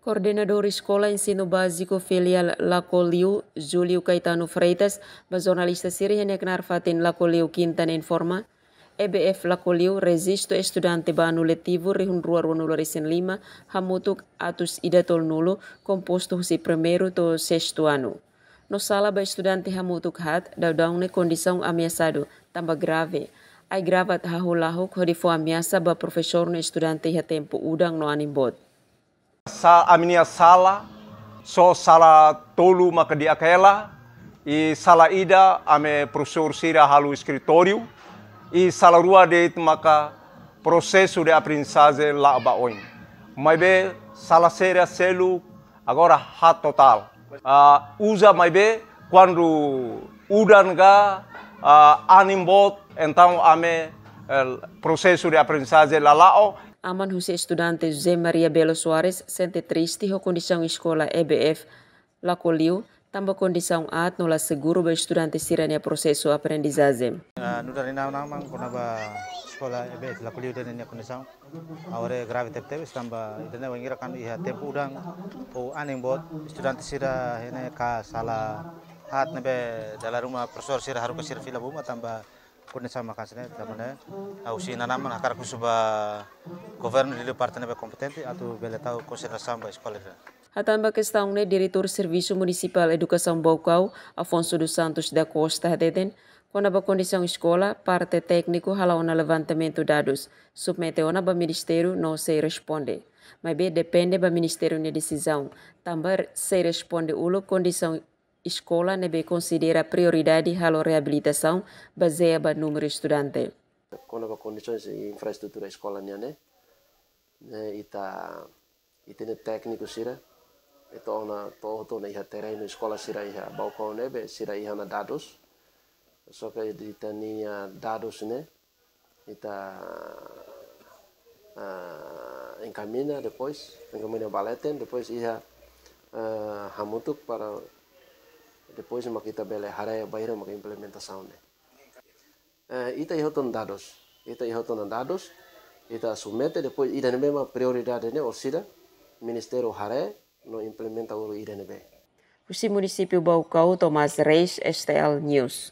Coordenador Escola Ensino Básico Filial Lacoliu, Júlio Caetano Freitas, ba jornalista Síria Neknar Fatin Lacoliu Quintana informa, EBF Lacoliu resisto estudante ba ano letivo rihun ruar wanulo recen lima, hamutuk atus idatol nulo, composto husi primeiro to sexto ano. No sala ba estudante hamutuk hat, daudang ne condição ameaçado, tamba grave. Ai gravat hahulahuk hodifo ameaça ba professor no estudante ha tempo udang no animbot. A minha sala, só sala tolu maka di aquela, e sala ida ame professor sira halu escritório, e sala rua de maka processo de aprendizagem lá abaoin. Mas be sala sera selu agora hat total. Usa mais be quando udan ga animbot, então ame processo de aprendizagem lá lao. Aman José estudante José Maria Belo Soares sente triste com condição escola EBF Lacoliu, também condição at no la seguro ba estudante sirania processo aprendizagem. No dari namang kunaba sekolah EBF Lacoliu dan ini condição aware grave tep estamba idane wangira kan iha tempo udang o aning bot estudante sira hene ka sala hat nebe dalam rumah profesor sira haru ka sira fila buma tamba condição makasne tamane ausi nanaman akar kusuba governo di departamento competente atau bele tahu consideração ba escola. Hatamba questão ne diretor Serviço Municipal Educação Baucau, Afonso dos Santos da Costa Hadeden, quando a condição escola, parte técnico halau na levantamento dados, submeteu na ba ministério não se responde. Mas bem depende ba ministério na decisão, também se responde ulo condição escola nebe considera prioridade halau reabilitação baseada ba número estudante. Quando a condições de infraestrutura escola né, itene técnico sira, então na todo na iha terreno escola sira iha balcão nebe sira iha na dados, só que itania dados né, encaminha baleten, depois iha hamutuk para depois kita bele hara bayar maka implementação né. Ita ihoton dados, ita submete depois ida nebe prioridade né, ou sira Ministério hare no implementa o ida nebe. O município Baucau, Tomás Reis, STL News.